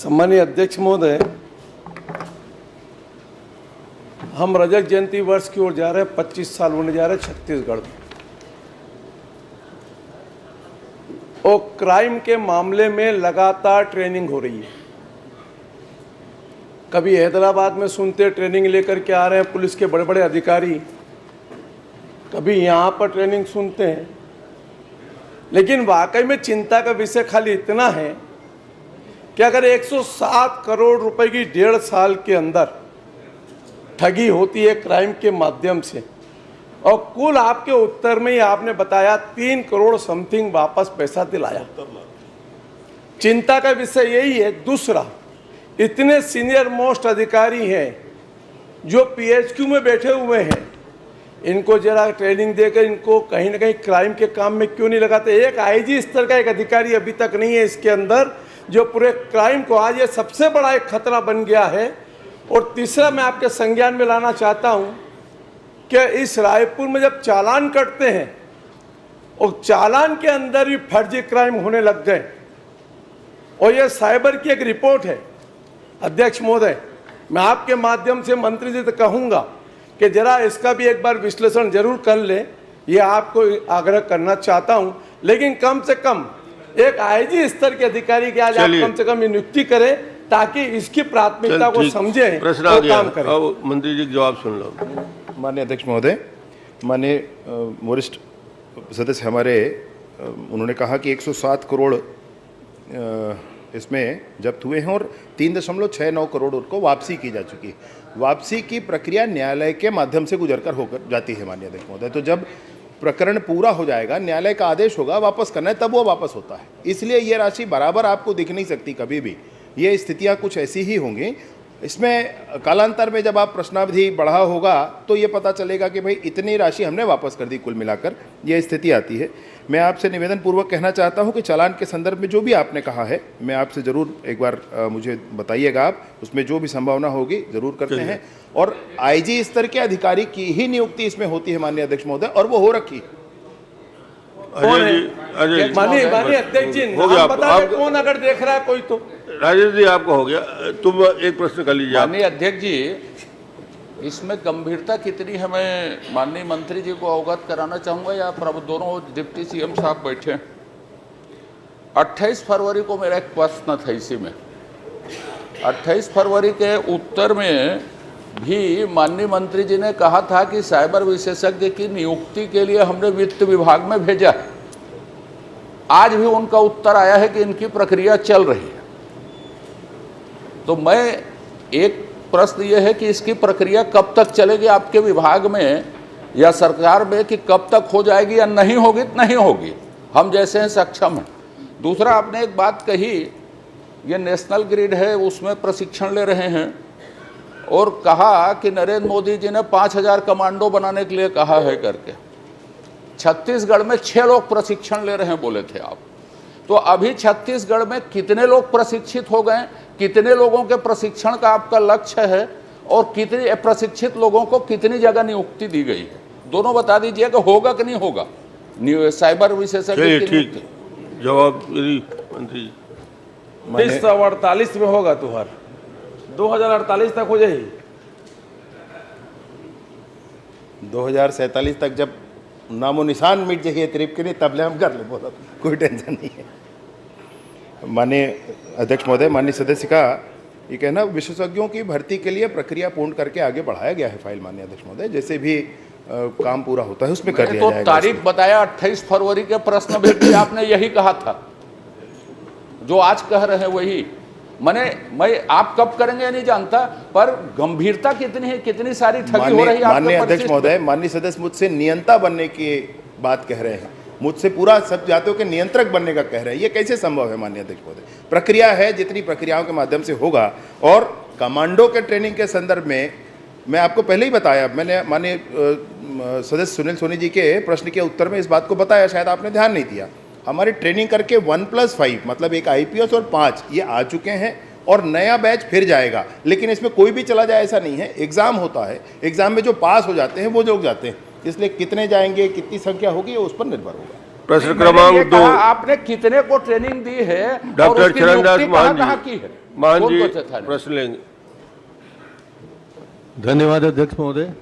सम्मानीय अध्यक्ष महोदय, हम रजत जयंती वर्ष की ओर जा रहे हैं। 25 साल होने जा रहे हैं छत्तीसगढ़ में, और क्राइम के मामले में लगातार ट्रेनिंग हो रही है। कभी हैदराबाद में सुनते ट्रेनिंग लेकर के आ रहे हैं पुलिस के बड़े बड़े अधिकारी, कभी यहाँ पर ट्रेनिंग सुनते हैं। लेकिन वाकई में चिंता का विषय खाली इतना है कि अगर 107 करोड़ रुपए की 1.5 साल के अंदर ठगी होती है क्राइम के माध्यम से, और कुल आपके उत्तर में ही आपने बताया 3 करोड़ समथिंग वापस पैसा दिलाया, चिंता का विषय यही है। दूसरा, इतने सीनियर मोस्ट अधिकारी हैं जो पीएचक्यू में बैठे हुए हैं, इनको जरा ट्रेनिंग देकर इनको कहीं ना कहीं क्राइम के काम में क्यों नहीं लगाते? एक आईजी स्तर का एक अधिकारी अभी तक नहीं है इसके अंदर, जो पूरे क्राइम को, आज ये सबसे बड़ा एक खतरा बन गया है। और तीसरा, मैं आपके संज्ञान में लाना चाहता हूं कि इस रायपुर में जब चालान कटते हैं और चालान के अंदर भी फर्जी क्राइम होने लग गए, और ये साइबर की एक रिपोर्ट है। अध्यक्ष महोदय, मैं आपके माध्यम से मंत्री जी से कहूंगा कि जरा इसका भी एक बार विश्लेषण जरूर कर ले, ये आपको आग्रह करना चाहता हूं। लेकिन कम से कम एक आईजी स्तर के अधिकारी की आज आप कम से कम नियुक्ति करें, ताकि इसकी प्राथमिकता को समझें और काम करें। अब मंत्री जी जवाब सुन लो। माननीय अध्यक्ष महोदय, माननीय वरिष्ठ सदस्य हमारे, उन्होंने कहा कि 107 करोड़ इसमें जब्त हुए हैं और 3.69 करोड़ उनको वापसी की जा चुकी है। वापसी की प्रक्रिया न्यायालय के माध्यम से गुजरकर होकर जाती है माननीय अध्यक्ष महोदय। तो जब प्रकरण पूरा हो जाएगा, न्यायालय का आदेश होगा वापस करना है, तब वो वापस होता है। इसलिए ये राशि बराबर आपको दिख नहीं सकती कभी भी, ये स्थितियां कुछ ऐसी ही होंगी। इसमें कालांतर में जब आप प्रश्नावधि बढ़ा होगा तो ये पता चलेगा कि भाई इतनी राशि हमने वापस कर दी, कुल मिलाकर ये स्थिति आती है। मैं आपसे निवेदन पूर्वक कहना चाहता हूं कि चालान के संदर्भ में जो भी आपने कहा है, मैं आपसे ज़रूर एक बार मुझे बताइएगा, आप उसमें जो भी संभावना होगी ज़रूर करते हैं। और आईजी स्तर के अधिकारी की ही नियुक्ति इसमें होती है माननीय अध्यक्ष महोदय, और वो हो रखी है। माननीय अध्यक्ष जी, कौन अगर देख रहा है कोई तो? राजेश जी, आपका हो गया, तुम एक प्रश्न कर लीजिए। माननीय अध्यक्ष जी, इसमें गंभीरता कितनी है मैं माननीय मंत्री जी को अवगत कराना चाहूँगा, या प्रभु दोनों डिप्टी सीएम साहब बैठे हैं। 28 फरवरी को मेरा एक प्रश्न था इसी में। 28 फरवरी के उत्तर में भी माननीय मंत्री जी ने कहा था कि साइबर विशेषज्ञ की नियुक्ति के लिए हमने वित्त विभाग में भेजा है। आज भी उनका उत्तर आया है कि इनकी प्रक्रिया चल रही है। तो मैं एक प्रश्न ये है कि इसकी प्रक्रिया कब तक चलेगी आपके विभाग में या सरकार में, कि कब तक हो जाएगी या नहीं होगी? नहीं होगी, हम जैसे हैं सक्षम हैं। दूसरा, आपने एक बात कही, ये नेशनल ग्रिड है, उसमें प्रशिक्षण ले रहे हैं, और कहा कि नरेंद्र मोदी जी ने 5000 कमांडो बनाने के लिए कहा है करके। छत्तीसगढ़ में 6 लोग प्रशिक्षण ले रहे हैं बोले थे आप। तो अभी छत्तीसगढ़ में कितने लोग प्रशिक्षित हो गए, कितने लोगों के प्रशिक्षण का आपका लक्ष्य है, और कितने प्रशिक्षित लोगों को कितनी जगह नियुक्ति दी गई है? दोनों बता दीजिए कि होगा कि नहीं होगा साइबर विशेषज्ञ की नियुक्ति? जवाब मंत्री। 1948 में होगा तुहार, 2048 तक हो जाएगी। 2047 तक जब नामो निशान मिट जाइए त्रिप के लिए, तब ले हम कर ले, बोला कोई टेंशन नहीं है। माननीय अध्यक्ष महोदय, माननीय सदस्य का ये कहना, विशेषज्ञों की भर्ती के लिए प्रक्रिया पूर्ण करके आगे बढ़ाया गया है फाइल माननीय अध्यक्ष महोदय। जैसे भी काम पूरा होता है उसमें कर लिया जाएगा। तारीख बताया 28 फरवरी के प्रश्न भी आपने यही कहा था, जो आज कह रहे हैं वही। मैं आप कब करेंगे नहीं जानता, पर गंभीरता कितनी है, कितनी सारी ठगी हो रही है। माननीय अध्यक्ष महोदय, माननीय सदस्य मुझसे नियंता बनने की बात कह रहे हैं, मुझसे पूरा सब जातियों के नियंत्रक बनने का कह रहे हैं। ये कैसे संभव है माननीय अध्यक्ष महोदय? प्रक्रिया है, जितनी प्रक्रियाओं के माध्यम से होगा। और कमांडो के ट्रेनिंग के संदर्भ में मैं आपको पहले ही बताया, मैंने माननीय सदस्य सुनील सोनी जी के प्रश्न के उत्तर में इस बात को बताया, शायद आपने ध्यान नहीं दिया। हमारी ट्रेनिंग करके 1+5 मतलब एक आईपीएस और 5 ये आ चुके हैं, और नया बैच फिर जाएगा। लेकिन इसमें कोई भी चला जाए ऐसा नहीं है, एग्जाम होता है, एग्जाम में जो पास हो जाते हैं वो लोग जाते हैं। इसलिए कितने जाएंगे, कितनी संख्या होगी, उस पर निर्भर होगा। प्रश्न क्रमांक 2, आपने कितने को ट्रेनिंग दी है, डॉक्टर चरणदास मान जी। की है? मान कौन जी बचे थाने? प्रश्न लेंगे। धन्यवाद अध्यक्ष महोदय।